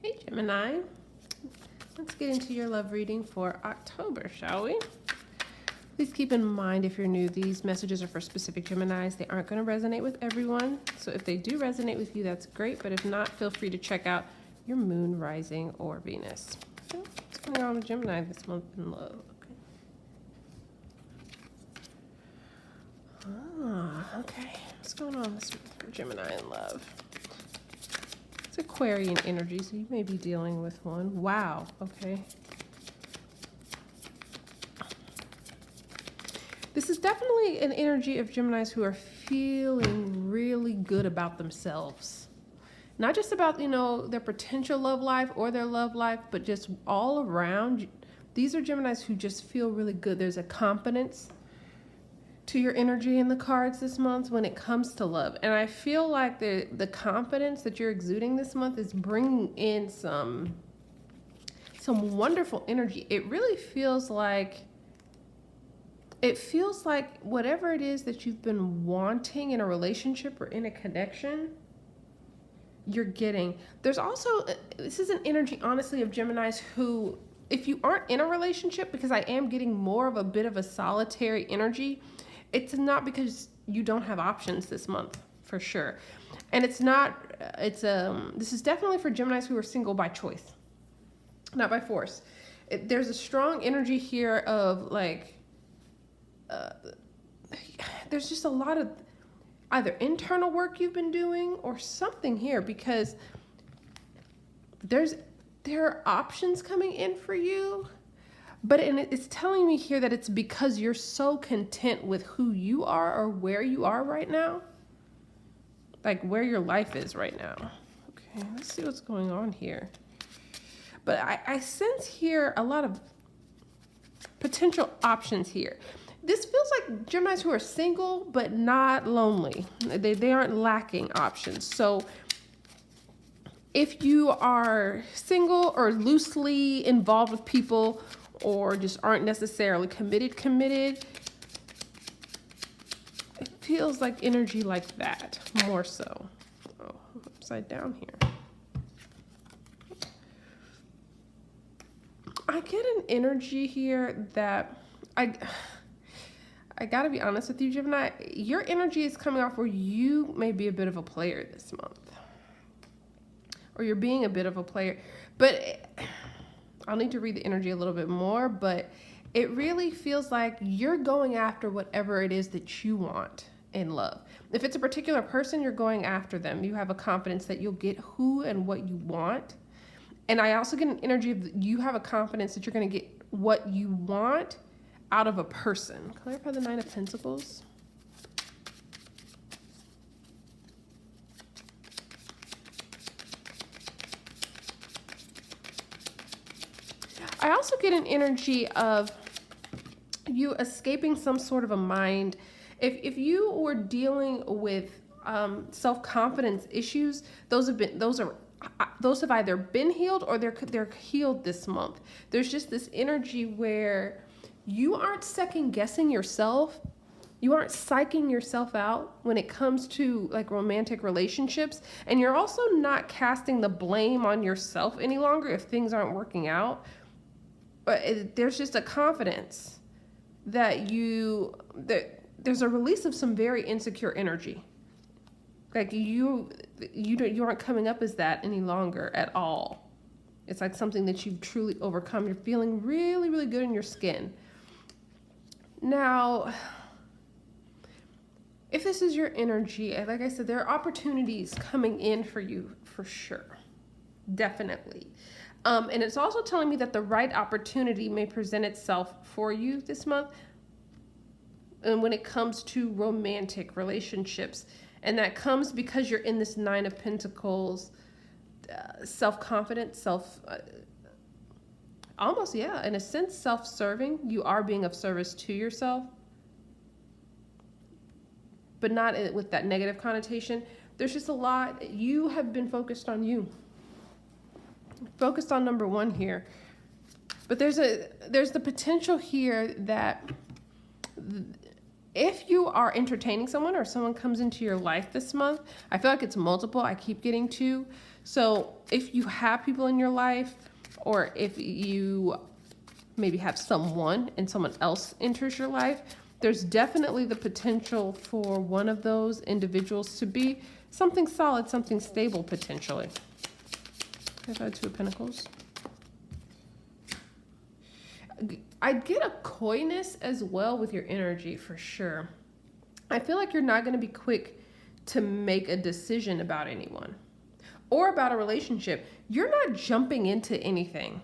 Hey Gemini, let's get into your love reading for October, shall we? Please keep in mind, if you're new, these messages are for specific Geminis. They aren't going to resonate with everyone. So if they do resonate with you, that's great. But if not, feel free to check out your moon, rising, or Venus. Okay, what's going on with Gemini this month in love? Okay. What's going on this month for Gemini in love? It's Aquarian energy, so you may be dealing with one. Wow. Okay. This is definitely an energy of Geminis who are feeling really good about themselves. Not just about, their potential love life or their love life, but just all around. These are Geminis who just feel really good. There's a confidence to your energy in the cards this month when it comes to love. And I feel like the confidence that you're exuding this month is bringing in some wonderful energy. It really feels like whatever it is that you've been wanting in a relationship or in a connection, you're getting. There's also, this is an energy, honestly, of Geminis who, if you aren't in a relationship, because I am getting more of a bit of a solitary energy, it's not because you don't have options this month, for sure. And this is definitely for Geminis who are single by choice, not by force. There's a strong energy here of there's just a lot of either internal work you've been doing or something here, because there are options coming in for you, but it's telling me here that it's because you're so content with who you are or where you are right now, like where your life is right now. Okay, let's see what's going on here. But I sense here a lot of potential options here. This feels like Geminis who are single but not lonely. They aren't lacking options. So if you are single or loosely involved with people or just aren't necessarily committed, it feels like energy like that more so. Oh, I'm upside down here. I get an energy here that I gotta be honest with you, Gemini, your energy is coming off where you may be a bit of a player this month. Or you're being a bit of a player. But I'll need to read the energy a little bit more, but it really feels like you're going after whatever it is that you want in love. If it's a particular person, you're going after them. You have a confidence that you'll get who and what you want. And I also get an energy of you have a confidence that you're going to get what you want out of a person. Clarify the Nine of Pentacles. I also get an energy of you escaping some sort of a mind. If you were dealing with self-confidence issues, those have either been healed or they're healed this month. There's just this energy where you aren't second guessing yourself. You aren't psyching yourself out when it comes to like romantic relationships. And you're also not casting the blame on yourself any longer if things aren't working out. But there's just a confidence that there's a release of some very insecure energy. Like you aren't coming up as that any longer at all. It's like something that you've truly overcome. You're feeling really, really good in your skin. Now, if this is your energy, like I said, there are opportunities coming in for you for sure. Definitely. And it's also telling me that the right opportunity may present itself for you this month. And when it comes to romantic relationships, and that comes because you're in this Nine of Pentacles, self-confident, almost, yeah, in a sense, self-serving. You are being of service to yourself, but not with that negative connotation. There's just a lot. You have been focused on you. Focused on number one here. But there's the potential here that if you are entertaining someone or someone comes into your life this month, I feel like it's multiple. I keep getting two. So if you have people in your life, or if you maybe have someone and someone else enters your life, there's definitely the potential for one of those individuals to be something solid, something stable potentially. I've had Two of Pentacles. I get a coyness as well with your energy for sure. I feel like you're not going to be quick to make a decision about anyone or about a relationship. You're not jumping into anything.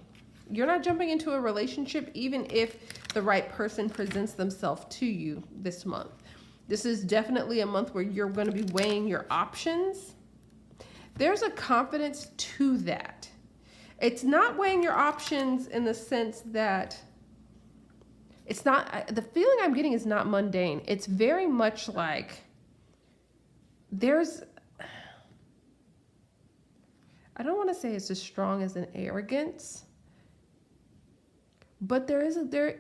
You're not jumping into a relationship even if the right person presents themselves to you this month. This is definitely a month where you're going to be weighing your options. There's a confidence to that. It's not weighing your options in the sense that it's not, the feeling I'm getting is not mundane. It's very much like there's, I don't want to say it's as strong as an arrogance, but there's a bit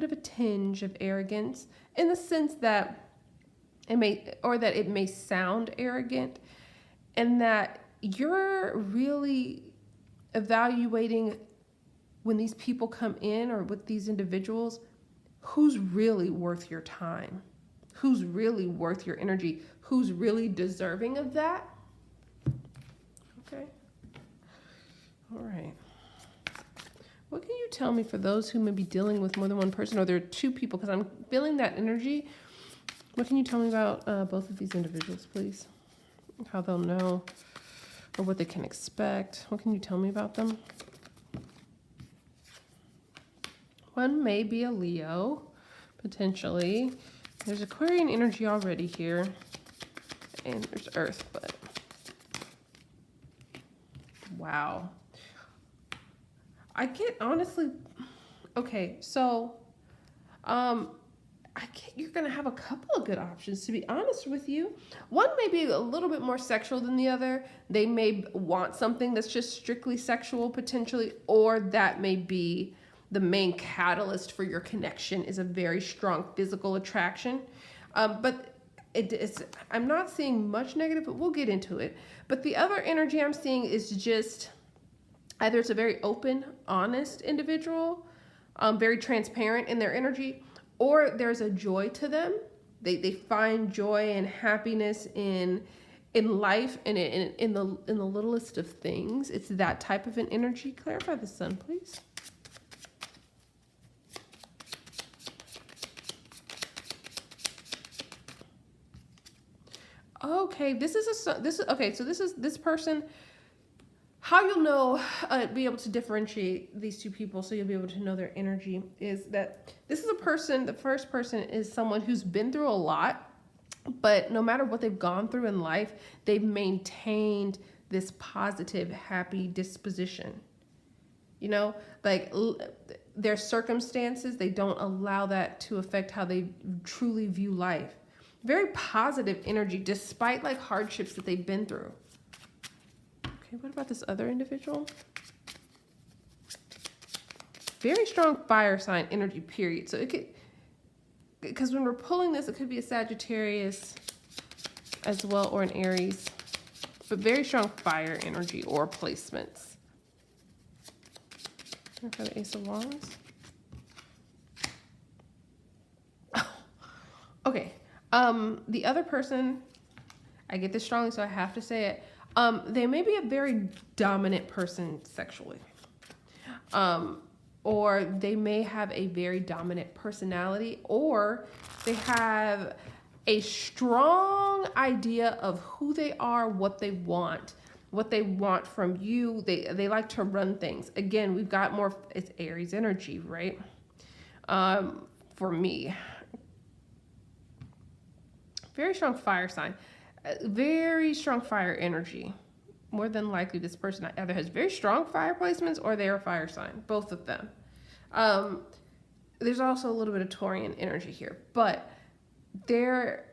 of a tinge of arrogance in the sense that it may sound arrogant, and that you're really evaluating when these people come in or with these individuals, who's really worth your time, who's really worth your energy, who's really deserving of that. Okay. All right. What can you tell me for those who may be dealing with more than one person, or there are two people, because I'm feeling that energy. What can you tell me about both of these individuals, please? How they'll know or what they can expect. What can you tell me about them? One may be a Leo, potentially. There's Aquarian energy already here. And there's Earth, but wow. I get, honestly, okay, so I get you're going to have a couple of good options, to be honest with you. One may be a little bit more sexual than the other. They may want something that's just strictly sexual potentially, or that may be the main catalyst for your connection is a very strong physical attraction. But I'm not seeing much negative, but we'll get into it. But the other energy I'm seeing is just either it's a very open, honest individual, very transparent in their energy, or there's a joy to them. They find joy and happiness in life and in the littlest of things. It's that type of an energy. Clarify the Sun, please. Okay, this person. How you'll know, be able to differentiate these two people, so you'll be able to know their energy, is that this is a person, the first person is someone who's been through a lot, but no matter what they've gone through in life, they've maintained this positive, happy disposition. You know, like their circumstances, they don't allow that to affect how they truly view life. Very positive energy, despite like hardships that they've been through. Okay, what about this other individual? Very strong fire sign energy, period. So it could, because when we're pulling this, it could be a Sagittarius as well, or an Aries, but very strong fire energy or placements. For the Ace of Wands. Okay. The other person, I get this strongly, so I have to say it. They may be a very dominant person sexually. Or they may have a very dominant personality, or they have a strong idea of who they are, what they want from you. They like to run things. Again, we've got more, it's Aries energy, right? For me. Very strong fire sign. Very strong fire energy. More than likely this person either has very strong fire placements or they are a fire sign. Both of them. There's also a little bit of Taurian energy here. But they're...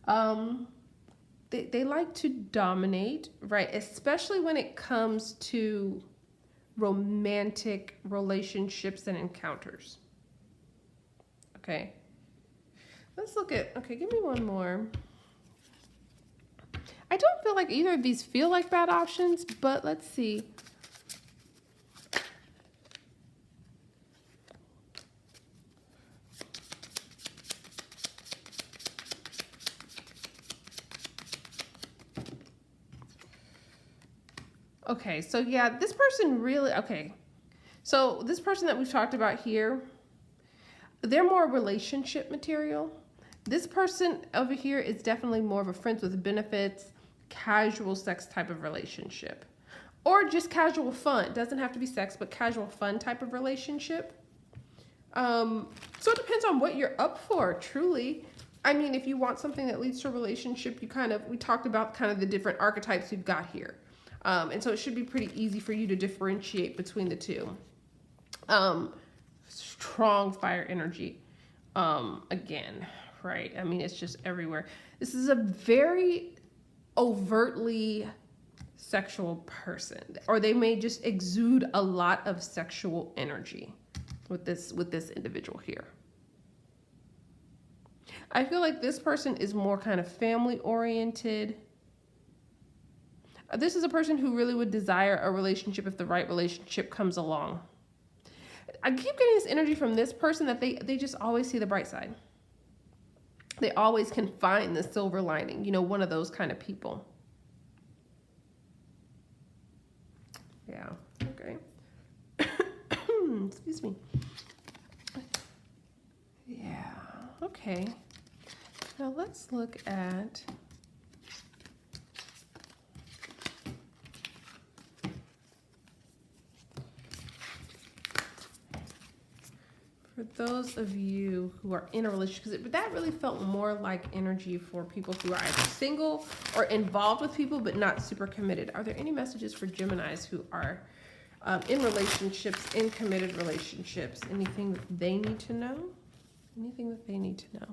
They like to dominate, right? Especially when it comes to romantic relationships and encounters. Okay. Let's look at, okay, give me one more. I don't feel like either of these feel like bad options, but let's see. Okay, so yeah, this person really, okay. So this person that we've talked about here, they're more relationship material. This person over here is definitely more of a friends with benefits, casual sex type of relationship. Or just casual fun. It doesn't have to be sex, but casual fun type of relationship. So it depends on what you're up for, truly. I mean, if you want something that leads to a relationship, we talked about kind of the different archetypes we've got here. And so it should be pretty easy for you to differentiate between the two. Strong fire energy. Again, right? I mean, it's just everywhere. This is a very overtly sexual person, or they may just exude a lot of sexual energy with this individual here. I feel like this person is more kind of family oriented. This is a person who really would desire a relationship if the right relationship comes along. I keep getting this energy from this person that they just always see the bright side. They always can find the silver lining, you know, one of those kind of people. Yeah, okay. Excuse me. Yeah, okay. Now let's look at for those of you who are in a relationship, because that really felt more like energy for people who are either single or involved with people but not super committed. Are there any messages for Geminis who are in relationships, in committed relationships? Anything that they need to know? Anything that they need to know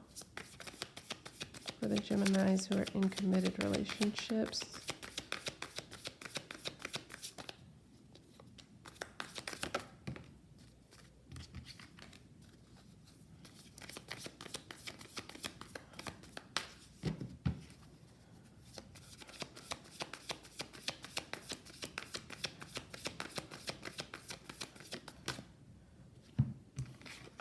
for the Geminis who are in committed relationships?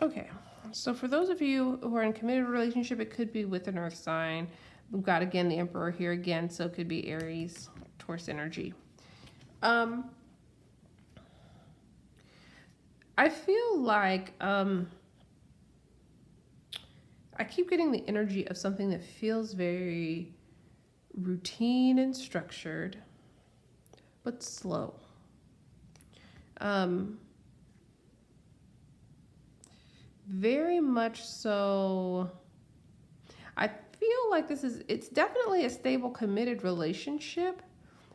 Okay, so for those of you who are in a committed relationship, it could be with an earth sign. We've got, again, the Emperor here again, so it could be Aries, Taurus energy. I feel like I keep getting the energy of something that feels very routine and structured, but slow. Very much so. I feel like it's definitely a stable, committed relationship,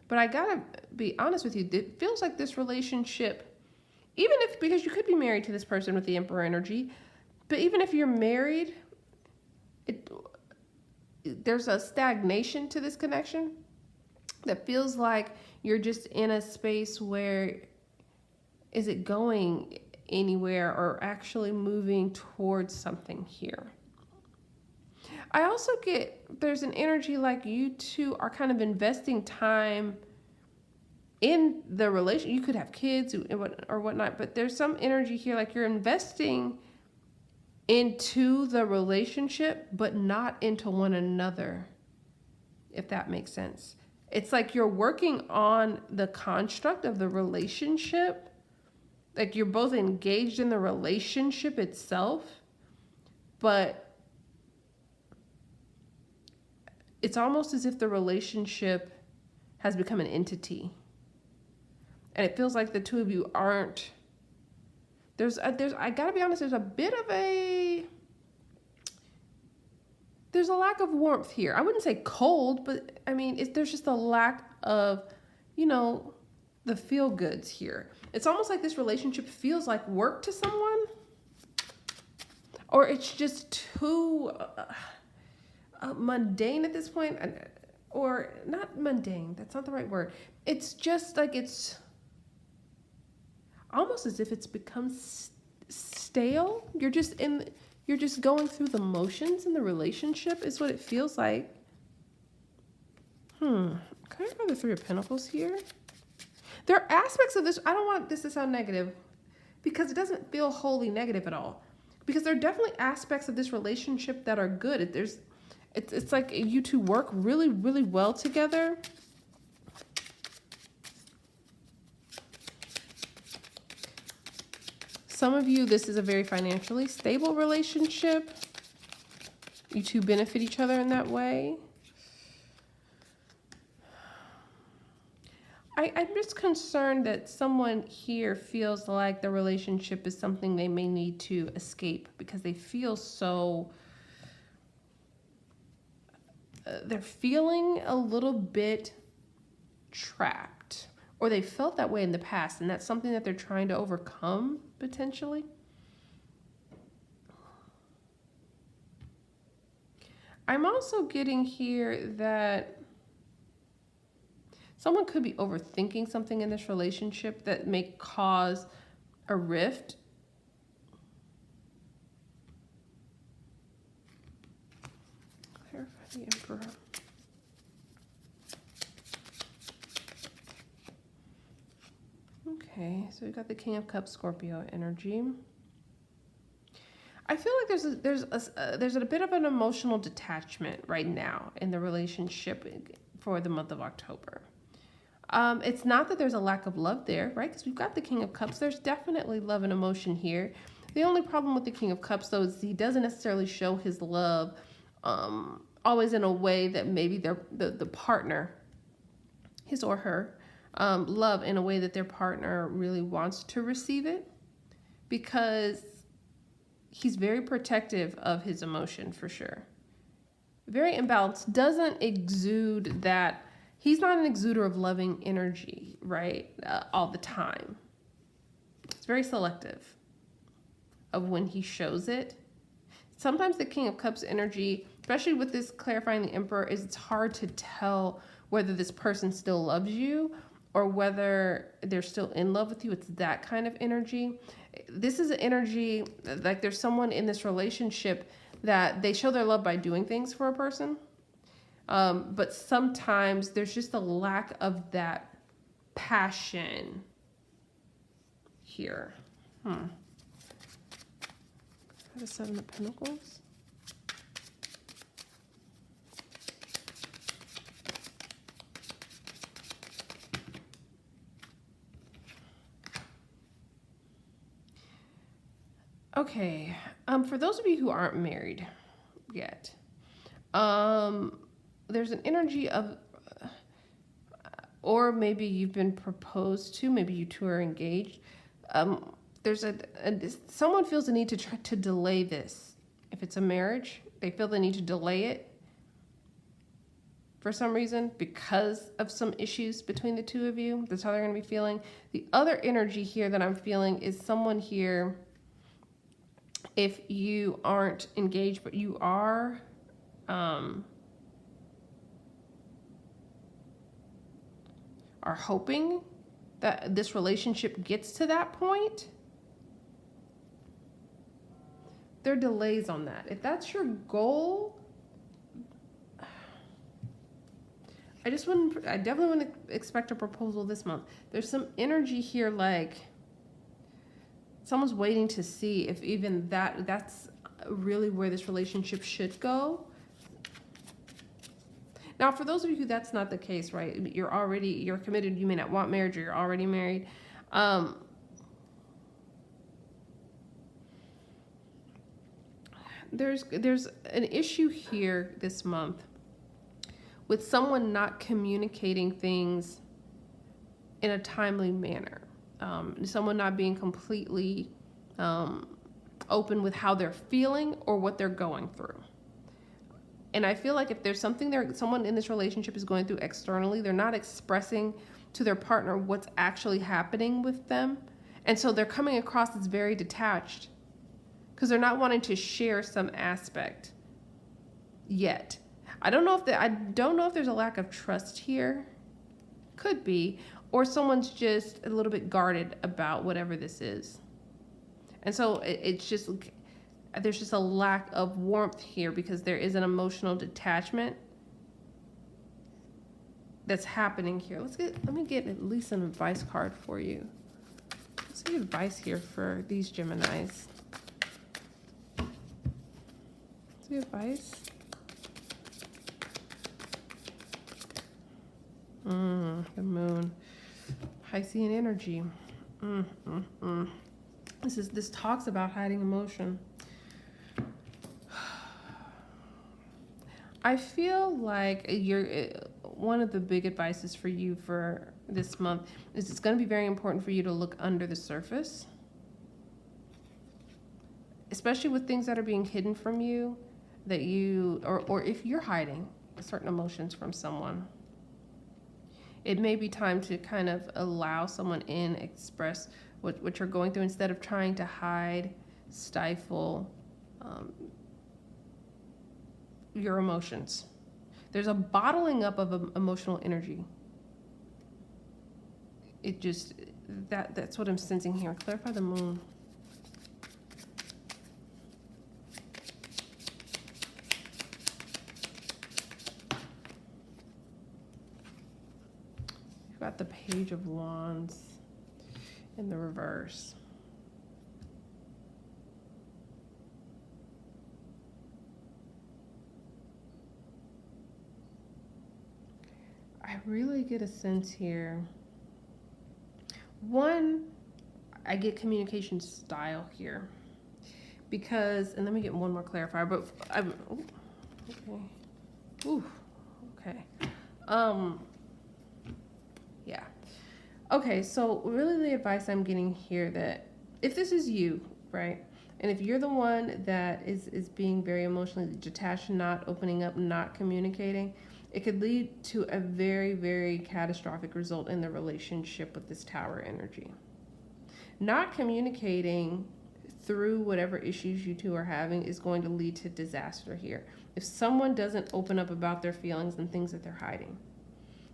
but I gotta be honest with you, it feels like this relationship, because you could be married to this person with the Emperor energy, but even if you're married, there's a stagnation to this connection that feels like you're just in a space where, is it going anywhere or actually moving towards something here? I also get there's an energy like you two are kind of investing time in the relation. You could have kids or whatnot, but there's some energy here like you're investing into the relationship, but not into one another, if that makes sense. It's like you're working on the construct of the relationship. Like you're both engaged in the relationship itself, but it's almost as if the relationship has become an entity. And it feels like the two of you aren't, I gotta be honest, there's a lack of warmth here. I wouldn't say cold, but I mean, there's just a lack of, the feel goods here. It's almost like this relationship feels like work to someone, or it's just too mundane at this point, or not mundane. That's not the right word. It's just like it's almost as if it's become stale. You're you're just going through the motions in the relationship is what it feels like. Can I have the Three of Pentacles here? There are aspects of this, I don't want this to sound negative because it doesn't feel wholly negative at all. Because there are definitely aspects of this relationship that are good. It's like you two work really, really well together. Some of you, this is a very financially stable relationship. You two benefit each other in that way. I'm just concerned that someone here feels like the relationship is something they may need to escape because they feel so... they're feeling a little bit trapped, or they felt that way in the past, and that's something that they're trying to overcome, potentially. I'm also getting here that someone could be overthinking something in this relationship that may cause a rift. Clarify the Emperor. Okay, so we got the King of Cups, Scorpio energy. I feel like there's a bit of an emotional detachment right now in the relationship for the month of October. It's not that there's a lack of love there, right? Because we've got the King of Cups. There's definitely love and emotion here. The only problem with the King of Cups, though, is he doesn't necessarily show his love always in a way that maybe the partner, his or her, love in a way that their partner really wants to receive it, because he's very protective of his emotion for sure. Very imbalanced, doesn't exude that. He's not an exuder of loving energy, right? All the time. It's very selective of when he shows it. Sometimes the King of Cups energy, especially with this clarifying the Emperor, is it's hard to tell whether this person still loves you or whether they're still in love with you. It's that kind of energy. This is an energy, like there's someone in this relationship that they show their love by doing things for a person. But sometimes there's just a lack of that passion here. The Seven of Pentacles. Okay, for those of you who aren't married yet, there's an energy of, or maybe you've been proposed to, maybe you two are engaged. There's someone feels the need to try to delay this. If it's a marriage, they feel the need to delay it for some reason because of some issues between the two of you. That's how they're going to be feeling. The other energy here that I'm feeling is someone here, if you aren't engaged but you are, hoping that this relationship gets to that point. There are delays on that. If that's your goal, I definitely wouldn't expect a proposal this month. There's some energy here like someone's waiting to see if even that's really where this relationship should go. Now, for those of you who that's not the case, right? You're committed. You may not want marriage, or you're already married. There's an issue here this month with someone not communicating things in a timely manner. Someone not being completely open with how they're feeling or what they're going through. And I feel like if there's something someone in this relationship is going through externally, they're not expressing to their partner what's actually happening with them. And so they're coming across as very detached because they're not wanting to share some aspect yet. I don't know if there's a lack of trust here. Could be. Or someone's just a little bit guarded about whatever this is. And so it's just, There's just a lack of warmth here because there is an emotional detachment that's happening here. Let me get at least an advice card for you. What's the advice here for these Geminis? What's the advice? The moon. Piscean energy. This talks about hiding emotion. I feel like one of the big advices for you for this month is it's going to be very important for you to look under the surface, especially with things that are being hidden from you, that you, or if you're hiding certain emotions from someone. It may be time to kind of allow someone in, express what you're going through instead of trying to hide, stifle your emotions. There's a bottling up of emotional energy. It just, that's what I'm sensing here. Clarify the moon. You've got the Page of Wands in the reverse. I really get a sense here. One, I get communication style here because, and let me get one more clarifier, but okay. Ooh, okay. Yeah. Okay, so really the advice I'm getting here that if this is you, right? And if you're the one that is being very emotionally detached, not opening up, not communicating, it could lead to a very, very catastrophic result in the relationship with this Tower energy. Not communicating through whatever issues you two are having is going to lead to disaster here. If someone doesn't open up about their feelings and things that they're hiding.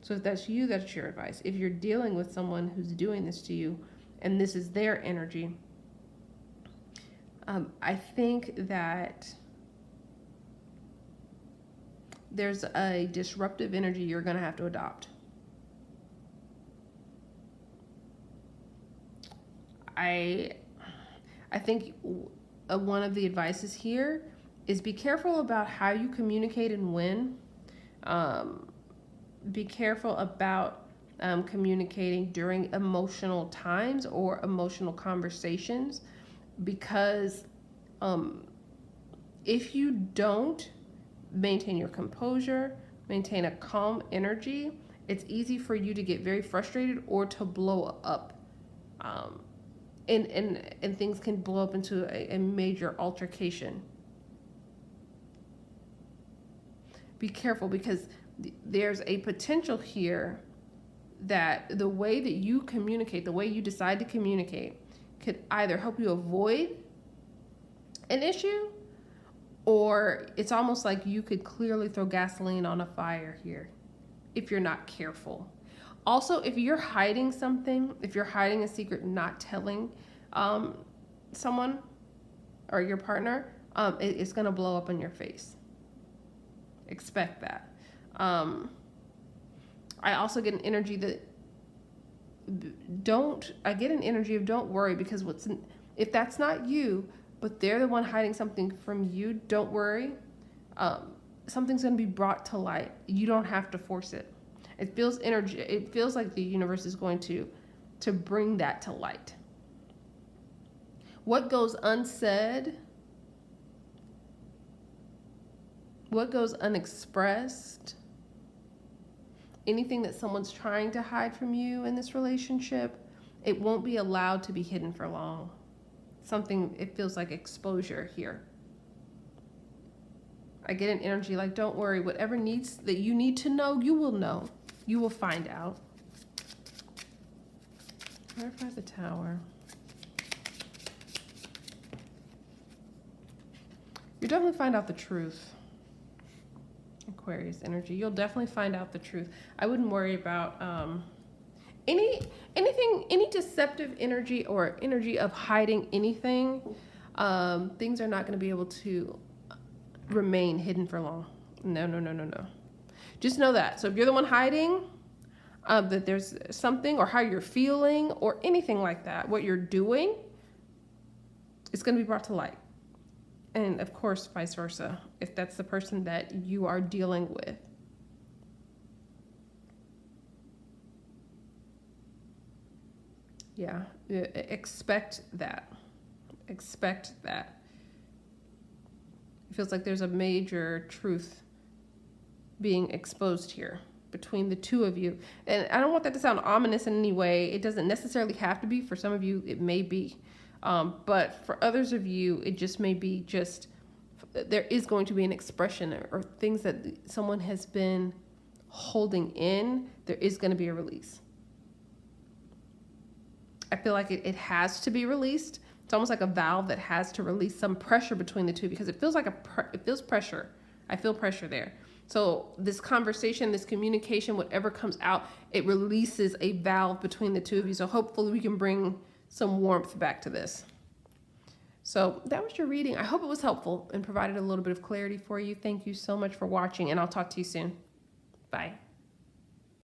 So if that's you, that's your advice. If you're dealing with someone who's doing this to you and this is their energy, I think that there's a disruptive energy you're going to have to adopt. I think one of the advices here is be careful about how you communicate and when. Be careful about communicating during emotional times or emotional conversations, because if you don't maintain your composure, maintain a calm energy, it's easy for you to get very frustrated or to blow up. And things can blow up into a major altercation. Be careful, because there's a potential here that the way that you communicate, the way you decide to communicate, could either help you avoid an issue, or it's almost like you could clearly throw gasoline on a fire here if you're not careful. Also, if you're hiding something, if you're hiding a secret, not telling someone or your partner, it's going to blow up in your face. Expect that. I also get an energy that I get an energy of don't worry, because if that's not you, but they're the one hiding something from you, don't worry. Something's going to be brought to light. You don't have to force it. It feels like the universe is going to bring that to light. What goes unsaid, what goes unexpressed, anything that someone's trying to hide from you in this relationship, it won't be allowed to be hidden for long. It feels like exposure here. I get an energy like, don't worry, whatever needs that you need to know, you will know. You will find out. Clarify the Tower. You definitely find out the truth. Aquarius energy. You'll definitely find out the truth. I wouldn't worry about any deceptive energy or energy of hiding anything. Things are not going to be able to remain hidden for long. No, no, no, no, no. Just know that. So if you're the one hiding, that there's something, or how you're feeling, or anything like that, what you're doing, it's going to be brought to light. And of course, vice versa, if that's the person that you are dealing with. Yeah, expect that. Expect that. It feels like there's a major truth being exposed here between the two of you. And I don't want that to sound ominous in any way. It doesn't necessarily have to be. For some of you, it may be. But for others of you, it just may be just, there is going to be an expression, or things that someone has been holding in. There is going to be a release. I feel like it has to be released. It's almost like a valve that has to release some pressure between the two, because it feels like it feels pressure. I feel pressure there. So this conversation, this communication, whatever comes out, it releases a valve between the two of you. So hopefully we can bring some warmth back to this. So that was your reading. I hope it was helpful and provided a little bit of clarity for you. Thank you so much for watching, and I'll talk to you soon. Bye.